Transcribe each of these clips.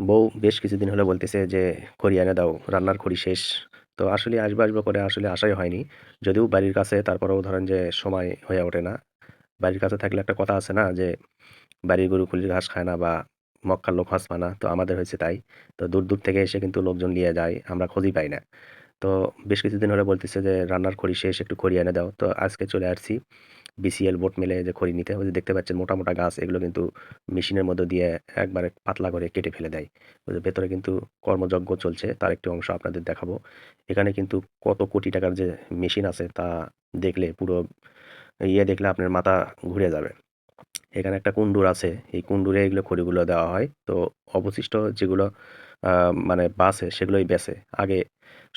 বউ বেশ কিছুদিন হলো বলতেছে যে খড়ি এনে দাও, রান্নার খড়ি শেষ। তো আসলে আসবো আসবো করে আসলে আসাই হয়নি। যদিও বাড়ির কাছে, তারপরেও ধরেন যে সময় হয়ে ওঠে না। বাড়ির কাছে থাকলে একটা কথা আছে না যে বাড়ির গরু খুলির ঘাস খায় না, বা মক্কার লোক হাঁস পায় না। তো আমাদের হয়েছে তাই। তো দূর দূর থেকে এসে কিন্তু লোকজন নিয়ে যায়, আমরা খোঁজই পাই না। তো বেশ কিছুদিন হলে বলতেছে যে রান্নার খড়ি শেষ, একটু খড়ি এনে দাও। তো আজকে চলে আসছি বিসিএল বোট মেলে যে খড়ি নিতে। ওই যে দেখতে পাচ্ছেন মোটা মোটা গাছ, এগুলো কিন্তু মেশিনের মধ্যে দিয়ে একবারে পাতলা করে কেটে ফেলে দেয়। ওই যে ভেতরে কিন্তু কর্মযজ্ঞ চলছে, তার একটি অংশ আপনাদের দেখাবো। এখানে কিন্তু কত কোটি টাকার যে মেশিন আছে তা দেখলে পুরো দেখলে আপনার মাথা ঘুরে যাবে। এখানে একটা কুন্ডুর আছে, এই কুন্ডুরে এগুলো খড়িগুলো দেওয়া হয়। তো অবশিষ্ট যেগুলো মানে বাঁচে সেগুলোই বেচে। আগে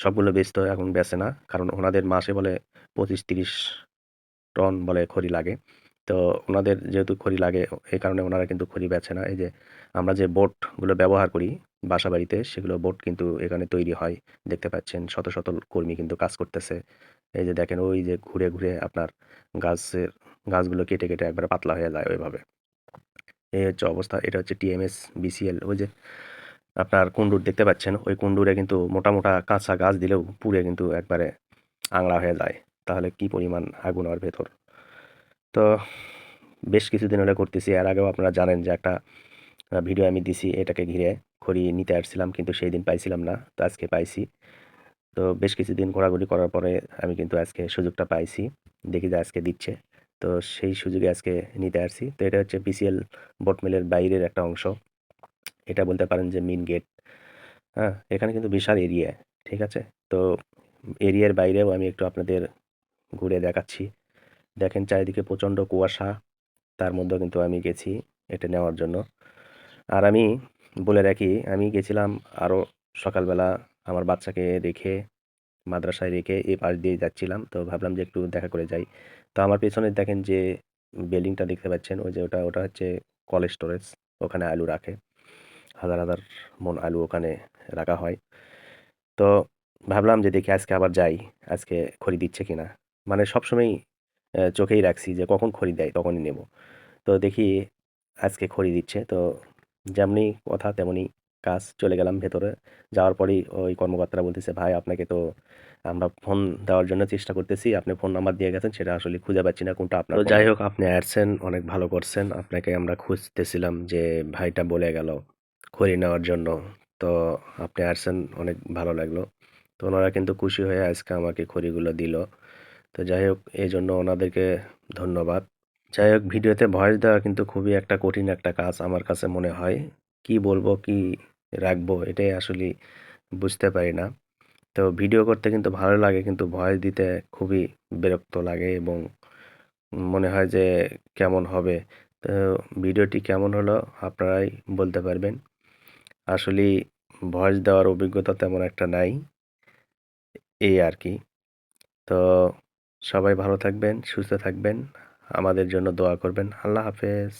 সবগুলো বেচতো, এখন বেচে না, কারণ ওনাদের মাসে বলে 25-30 টন বলে খড়ি লাগে। তো ওনাদের যেহেতু খড়ি লাগে, এই কারণে ওনারা কিন্তু খড়ি বেচে না। এই যে আমরা যে বোটগুলো ব্যবহার করি বাসা বাড়িতে, সেগুলো বোট কিন্তু এখানে তৈরি হয়। দেখতে পাচ্ছেন শত শত কর্মী কিন্তু কাজ করতেছে। এই যে দেখেন, ওই যে ঘুরে ঘুরে আপনার গাছের গাছগুলো কেটে কেটে একবারে পাতলা হয়ে যায় ওইভাবে। এই হচ্ছে অবস্থা। এটা হচ্ছে টিএমএস বিসিএল। ওই যে আপনার কুন্ডুর দেখতে পাচ্ছেন, ওই কুন্ডুরে কিন্তু মোটা মোটা কাঁচা গাছ দিলেও পুড়ে কিন্তু একবারে আংড়া হয়ে যায়। তাহলে কি পরিমাণ আগুন ওর ভেতর। তো বেশ কিছুদিন হলে করতেছি। এর আগেও আপনারা জানেন যে একটা ভিডিও আমি দিছি এটাকে ঘিরে। খড়ি নিতে আসছিলাম কিন্তু সেই দিন পাইছিলাম না, তো আজকে পাইছি। তো বেশ কিছুদিন ঘোরাঘুরি করার পরে আমি কিন্তু আজকে সুযোগটা পাইছি। দেখি যে আজকে দিচ্ছে। তো সেই সুযোগে আজকে নিতে আসছি। তো এটা হচ্ছে বিসিএল বোট মিলের বাইরের একটা অংশ। এটা বলতে পারেন যে মেইন গেট। হ্যাঁ, এখানে কিন্তু বিশাল এরিয়া। ঠিক আছে? তো এরিয়ার বাইরেও আমি একটু আপনাদের ঘুরে দেখাচ্ছি। দেখেন চারিদিকে প্রচণ্ড কুয়াশা, তার মধ্যেও কিন্তু আমি গেছি এটা নেওয়ার জন্য। আর আমি বলে রাখি, আমি গেছিলাম আরও সকালবেলা আমার বাচ্চাকে রেখে, মাদ্রাসায় রেখে এই পাশ দিয়ে যাচ্ছিলাম। তো ভাবলাম যে একটু দেখা করে যাই। তো আমার পেছনে দেখেন যে বিল্ডিংটা দেখতে পাচ্ছেন, ওই যে ওটা ওটা হচ্ছে কোল্ড স্টোরেজ। ওখানে আলু রাখে, হাজার হাজার মন আলু ওখানে রাখা হয়। তো ভাবলাম যে দেখি আজকে আবার যাই, আজকে খড়ি দিচ্ছে কিনা। মানে সবসময়ই চোখেই রাখছি যে কখন খড়ি দেয় তখনই নেব। তো দেখি আজকে খড়ি দিচ্ছে। তো যেমনি কথা তেমনি কাজ। চলে গেলাম ভেতরে। যাওয়ার পরেই ওই কর্মকর্তারা বলতেছে, ভাই আপনাকে তো আমরা ফোন দেওয়ার জন্য চেষ্টা করতেছি, আপনি ফোন নাম্বার দিয়ে গেছেন, সেটা আসলে খুঁজে পাচ্ছি না কোনটা আপনার। তো যাই হোক, আপনি আসছেন, অনেক ভালো করছেন। আপনাকে আমরা খুঁজতেছিলাম যে ভাইটা বলে গেল খড়ি নেওয়ার জন্য। তো আপনি আসছেন, অনেক ভালো লাগলো। তো ওনারা কিন্তু খুশি হয়ে আজকে আমাকে খড়িগুলো দিল। তো যাই হোক, এই জন্য ওনাদেরকে ধন্যবাদ। যাই হোক, ভিডিওতে ভয়েস দেওয়া কিন্তু খুবই একটা কঠিন একটা কাজ আমার কাছে মনে হয়। কি বলবো, কি রাখবো, এটাই আসলে বুঝতে পারি না। তো ভিডিও করতে কিন্তু ভালো লাগে, কিন্তু ভয়েস দিতে খুবই বিরক্ত লাগে, এবং মনে হয় যে কেমন হবে। তো ভিডিওটি কেমন হলো আপনারাই বলতে পারবেন। আসলেই ভয়েস দেওয়ার অভিজ্ঞতা তেমন একটা নাই, এই আর কি। তো সবাই ভালো থাকবেন, সুস্থ থাকবেন, আমাদের জন্য দোয়া করবেন। আল্লাহ হাফেজ।